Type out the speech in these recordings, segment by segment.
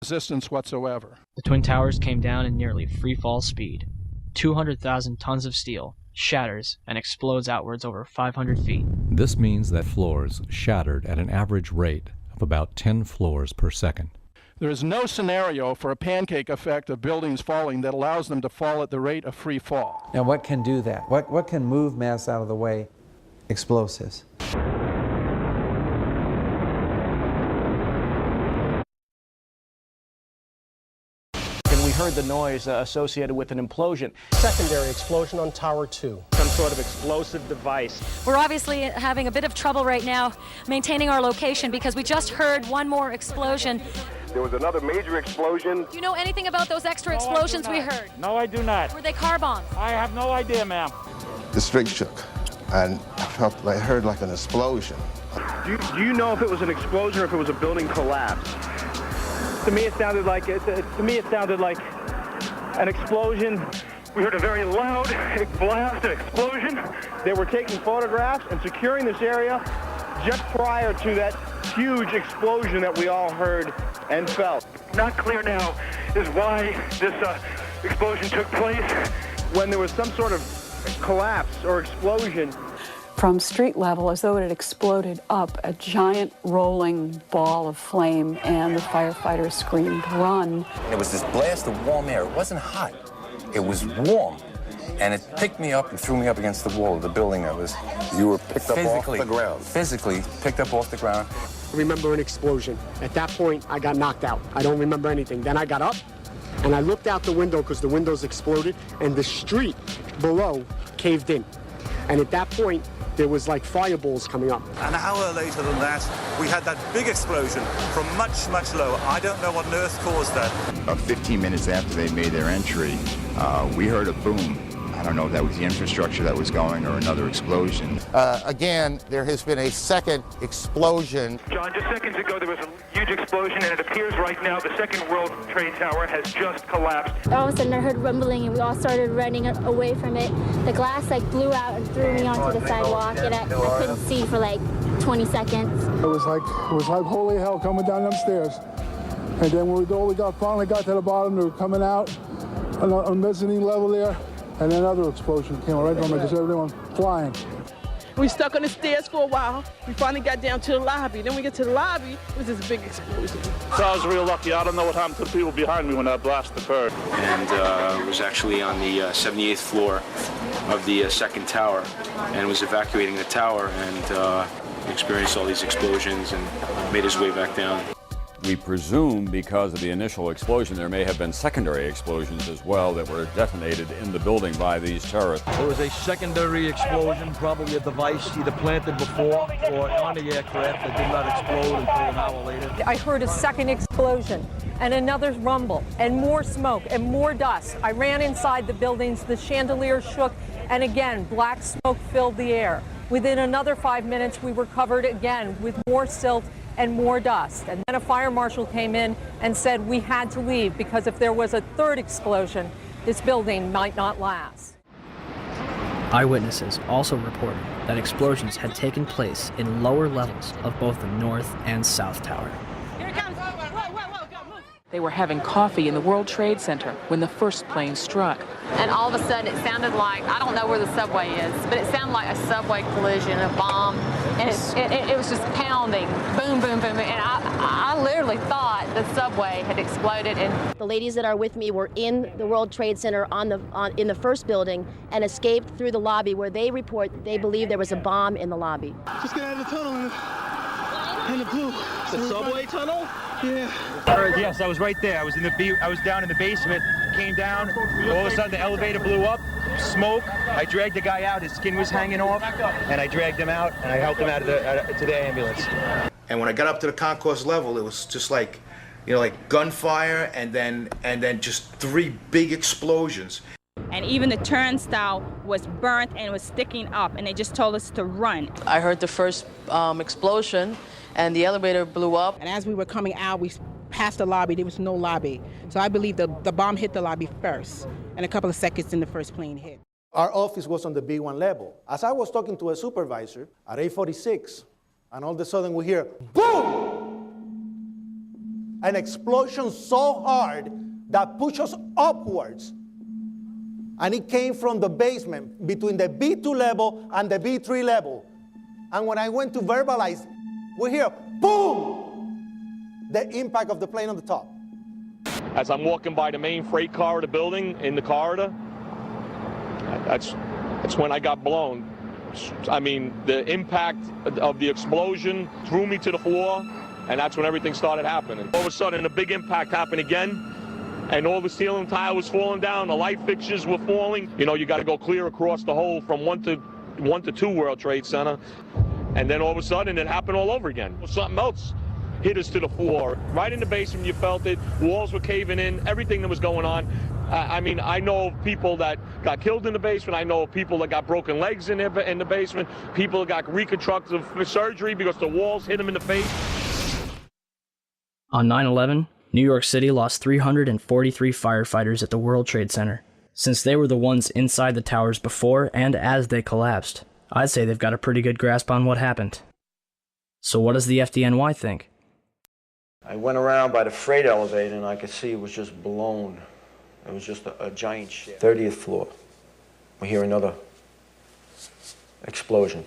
resistance whatsoever. The Twin Towers came down in nearly free-fall speed. 200,000 tons of steel shatters and explodes outwards over 500 feet. This means that floors shattered at an average rate of about 10 floors per second. There is no scenario for a pancake effect of buildings falling that allows them to fall at the rate of free fall. Now what can do that? What can move mass out of the way? Explosives. We heard the noise associated with an implosion. Secondary explosion on Tower 2. Some sort of explosive device. We're obviously having a bit of trouble right now maintaining our location because we just heard one more explosion. There was another major explosion. Do you know anything about those extra explosions we heard? No, I do not. Were they car bombs? I have no idea, ma'am. The street shook, and I heard like an explosion. Do you know if it was an explosion or if it was a building collapse? To me, it sounded like an explosion. We heard a very loud blast, an explosion. They were taking photographs and securing this area just prior to that huge explosion that we all heard and felt. Not clear now is why this explosion took place. When there was some sort of collapse or explosion, from street level, as though it had exploded up, a giant rolling ball of flame, and the firefighters screamed, "Run!" It was this blast of warm air. It wasn't hot. It was warm. And it picked me up and threw me up against the wall of the building that was... You were picked up off the ground. Physically picked up off the ground. I remember an explosion. At that point, I got knocked out. I don't remember anything. Then I got up, and I looked out the window because the windows exploded, and the street below caved in. And at that point, there was like fireballs coming up. An hour later than that, we had that big explosion from much, much lower. I don't know what on earth caused that. About 15 minutes after they made their entry, we heard a boom. I don't know if that was the infrastructure that was going or another explosion. Again, there has been a second explosion. John, just seconds ago there was a huge explosion, and it appears right now the second World Trade Tower has just collapsed. All of a sudden I heard rumbling, and we all started running away from it. The glass blew out and threw me onto the sidewalk, and I couldn't see for 20 seconds. It was like holy hell coming down them stairs. And then when we finally got to the bottom, they were coming out on the mezzanine level there. And another explosion came right from it, just everyone flying. We stuck on the stairs for a while. We finally got down to the lobby. Then we get to the lobby, it was this big explosion. So I was real lucky. I don't know what happened to the people behind me when that blast occurred. And was actually on the 78th floor of the second tower and was evacuating the tower and experienced all these explosions and made his way back down. We presume because of the initial explosion, there may have been secondary explosions as well that were detonated in the building by these terrorists. There was a secondary explosion, probably a device either planted before or on the aircraft that did not explode until an hour later. I heard a second explosion and another rumble and more smoke and more dust. I ran inside the buildings, the chandelier shook, and again, black smoke filled the air. Within another 5 minutes, we were covered again with more silt and more dust. And then a fire marshal came in and said we had to leave because if there was a third explosion, this building might not last. Eyewitnesses also reported that explosions had taken place in lower levels of both the North and South Tower. They were having coffee in the World Trade Center when the first plane struck. And all of a sudden it sounded like, I don't know where the subway is, but it sounded like a subway collision, a bomb, and it was just pounding, boom, boom, boom, and I literally thought the subway had exploded. And the ladies that are with me were in the World Trade Center in the first building and escaped through the lobby where they report they believe there was a bomb in the lobby. Just get out of the tunnel and the blue. The subway tunnel? Yeah. Yes, I was right there. I was down in the basement, came down, all of a sudden the elevator blew up, smoke. I dragged the guy out, his skin was hanging off, and I dragged him out, and I helped him out to the ambulance. And when I got up to the concourse level, it was just like gunfire, and then just 3 big explosions. And even the turnstile was burnt and was sticking up, and they just told us to run. I heard the first explosion, and the elevator blew up. And as we were coming out, we passed the lobby. There was no lobby. So I believe the bomb hit the lobby first, and a couple of seconds then the first plane hit. Our office was on the B1 level. As I was talking to a supervisor at 846, and all of a sudden we hear, boom! an explosion so hard that pushed us upwards. And it came from the basement between the B2 level and the B3 level. And when I went to verbalize, we hear, boom, the impact of the plane on the top. As I'm walking by the main freight corridor building in the corridor, that's when I got blown. I mean, the impact of the explosion threw me to the floor, and that's when everything started happening. All of a sudden, a big impact happened again, and all the ceiling tile was falling down, the light fixtures were falling. You know, you got to go clear across the whole from 1 to 2 World Trade Center, and then all of a sudden, it happened all over again. Something else hit us to the floor. Right in the basement, you felt it. Walls were caving in, everything that was going on. I mean, I know of people that got killed in the basement. I know of people that got broken legs in the basement. People that got reconstructive surgery because the walls hit them in the face. On 9/11, New York City lost 343 firefighters at the World Trade Center. Since they were the ones inside the towers before and as they collapsed, I'd say they've got a pretty good grasp on what happened. So what does the FDNY think? I went around by the freight elevator and I could see it was just blown. It was just a giant shit. 30th floor. We hear another explosion.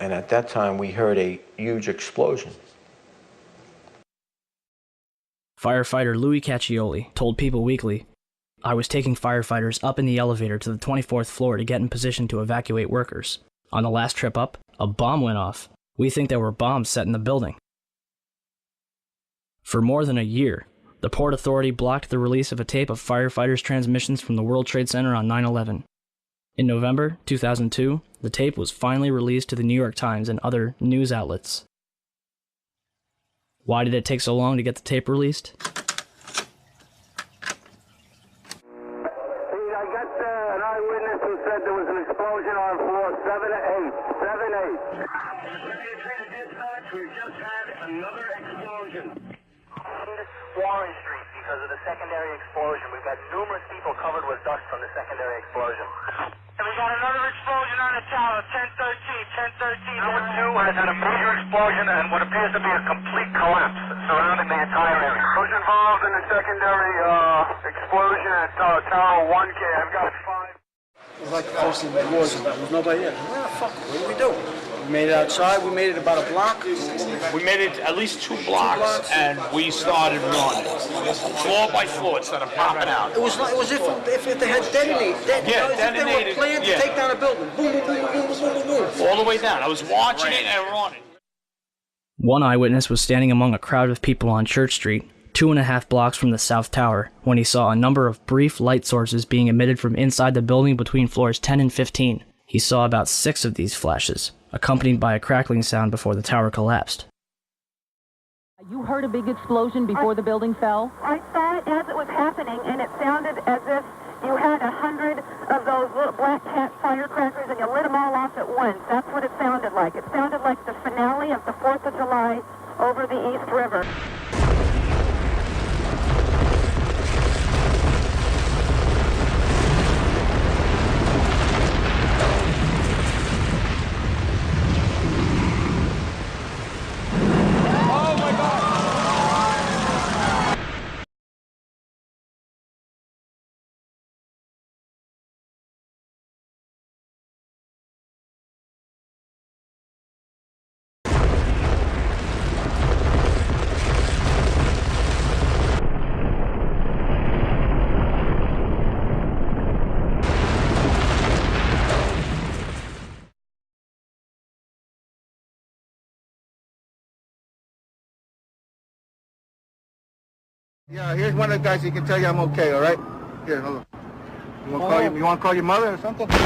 And at that time, we heard a huge explosion. Firefighter Louis Caccioli told People Weekly, "I was taking firefighters up in the elevator to the 24th floor to get in position to evacuate workers. On the last trip up, a bomb went off. We think there were bombs set in the building." For more than a year, the Port Authority blocked the release of a tape of firefighters' transmissions from the World Trade Center on 9/11. In November 2002, the tape was finally released to the New York Times and other news outlets. Why did it take so long to get the tape released? I got an eyewitness who said there was an explosion on floor 7-8. 7-8. We just had another explosion. Warren Street because of the secondary explosion. We've got numerous people covered with dust from the secondary explosion. And we got another explosion on the tower, 1013, 1013. Number 2 has had a major explosion and what appears to be a complete collapse surrounding the entire area. Who's involved in the secondary explosion at Tower 1K? I've got 5. It was like the first thing there was nobody there. Where the fuck? What did we do? We made it outside. We made it about a block. We made it at least 2 blocks, and we started running floor by floor instead of popping out. It was if they had detonated. If they were planned to take down a building. Boom, boom, boom, boom, boom, boom, boom, boom. All the way down. I was watching it and running. One eyewitness was standing among a crowd of people on Church Street, 2.5 blocks from the South Tower, when he saw a number of brief light sources being emitted from inside the building between floors 10 and 15. He saw about 6 of these flashes, accompanied by a crackling sound before the tower collapsed. You heard a big explosion before the building fell? I saw it as it was happening, and it sounded as if you had 100 of those little black cat firecrackers and you lit them all off at once. That's what it sounded like. It sounded like the finale of the 4th of July over the East River. Yeah, here's one of the guys who can tell you I'm okay, all right? Here, hold on. You want to call your mother or something? You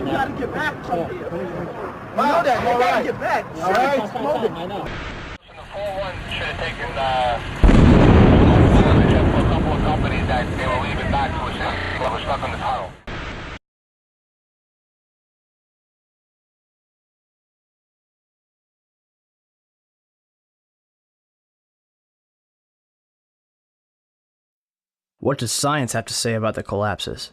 gotta get back something. You know that. You gotta get back. All right? I know. The 4-1 should have taken a couple of companies that they were leaving back to us that were stuck on the tunnel. What does science have to say about the collapses?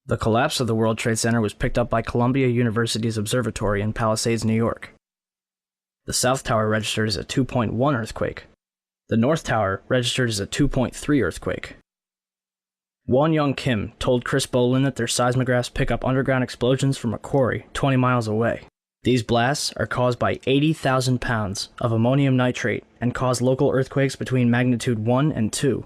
The collapse of the World Trade Center was picked up by Columbia University's observatory in Palisades, New York. The South Tower registered as a 2.1 earthquake. The North Tower registered as a 2.3 earthquake. Won Young Kim told Chris Bolin that their seismographs pick up underground explosions from a quarry 20 miles away. These blasts are caused by 80,000 pounds of ammonium nitrate and cause local earthquakes between magnitude 1 and 2.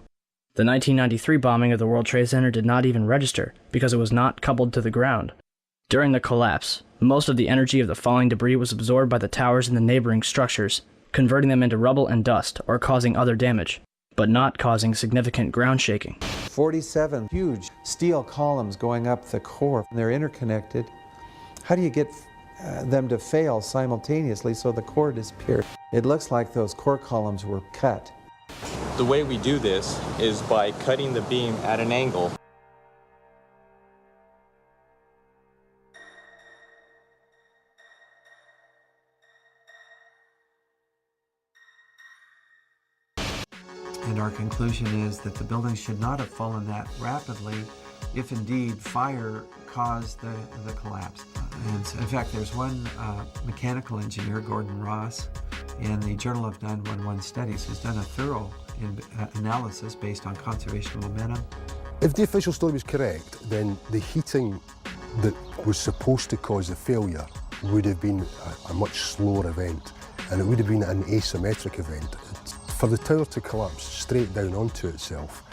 The 1993 bombing of the World Trade Center did not even register because it was not coupled to the ground. During the collapse, most of the energy of the falling debris was absorbed by the towers and the neighboring structures, converting them into rubble and dust or causing other damage, but not causing significant ground shaking. 47 huge steel columns going up the core. They're interconnected. How do you get them to fail simultaneously so the core disappeared? It looks like those core columns were cut. The way we do this is by cutting the beam at an angle. And our conclusion is that the building should not have fallen that rapidly if indeed fire caused the collapse. And in fact, there's one mechanical engineer, Gordon Ross, in the Journal of 911 Studies, who's done a thorough analysis based on conservation momentum. If the official story was correct, then the heating that was supposed to cause the failure would have been a much slower event, and it would have been an asymmetric event. For the tower to collapse straight down onto itself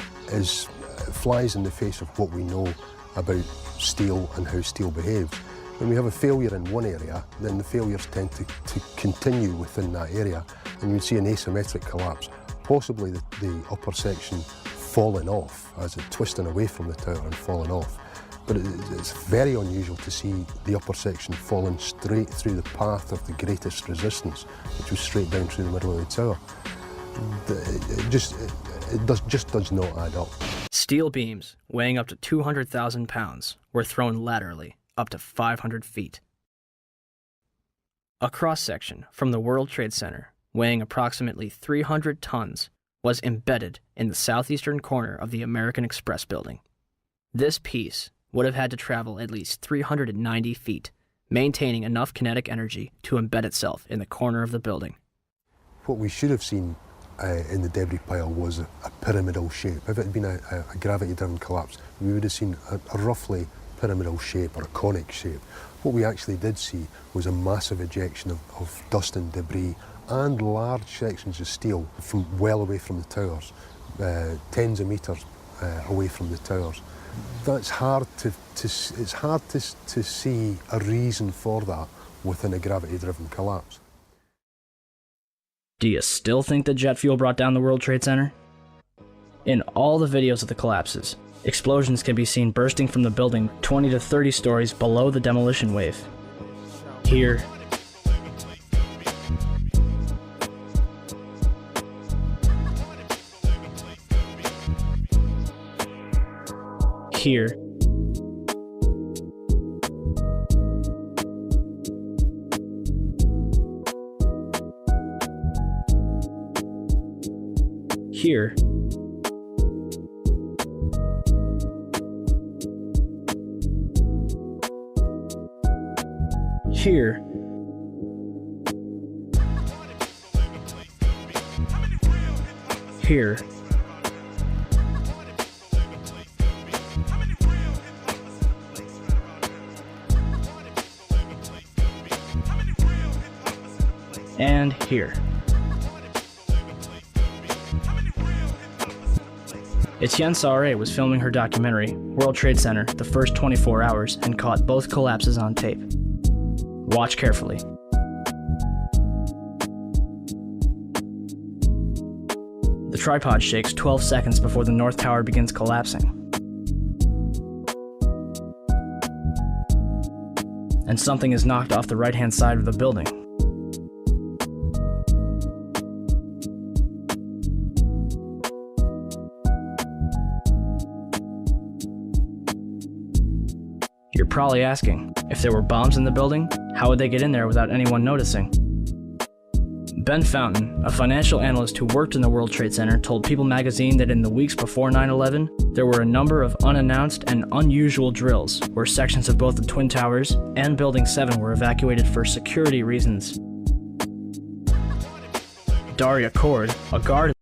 flies in the face of what we know about steel and how steel behaves. When we have a failure in one area, then the failures tend to continue within that area, and you'd see an asymmetric collapse, possibly the upper section falling off as it twisting away from the tower and falling off. But it's very unusual to see the upper section falling straight through the path of the greatest resistance, which was straight down through the middle of the tower. It just does not add up. Steel beams weighing up to 200,000 pounds were thrown laterally up to 500 feet. A cross-section from the World Trade Center weighing approximately 300 tons was embedded in the southeastern corner of the American Express building. This piece would have had to travel at least 390 feet, maintaining enough kinetic energy to embed itself in the corner of the building. What we should have seen in the debris pile was a pyramidal shape. If it had been a gravity-driven collapse, we would have seen a roughly pyramidal shape or a conic shape. What we actually did see was a massive ejection of dust and debris and large sections of steel from well away from the towers, tens of meters away from the towers. That's hard to see a reason for that within a gravity-driven collapse. Do you still think the jet fuel brought down the World Trade Center? In all the videos of the collapses, explosions can be seen bursting from the building 20 to 30 stories below the demolition wave. Here, here, here, here, here, and here. Etienne Sauret was filming her documentary, World Trade Center, the first 24 hours, and caught both collapses on tape. Watch carefully. The tripod shakes 12 seconds before the North Tower begins collapsing. And something is knocked off the right-hand side of the building. You're probably asking, if there were bombs in the building, how would they get in there without anyone noticing? Ben Fountain, a financial analyst who worked in the World Trade Center, told People magazine that in the weeks before 9/11, there were a number of unannounced and unusual drills where sections of both the Twin Towers and Building 7 were evacuated for security reasons. Daria Cord, a guard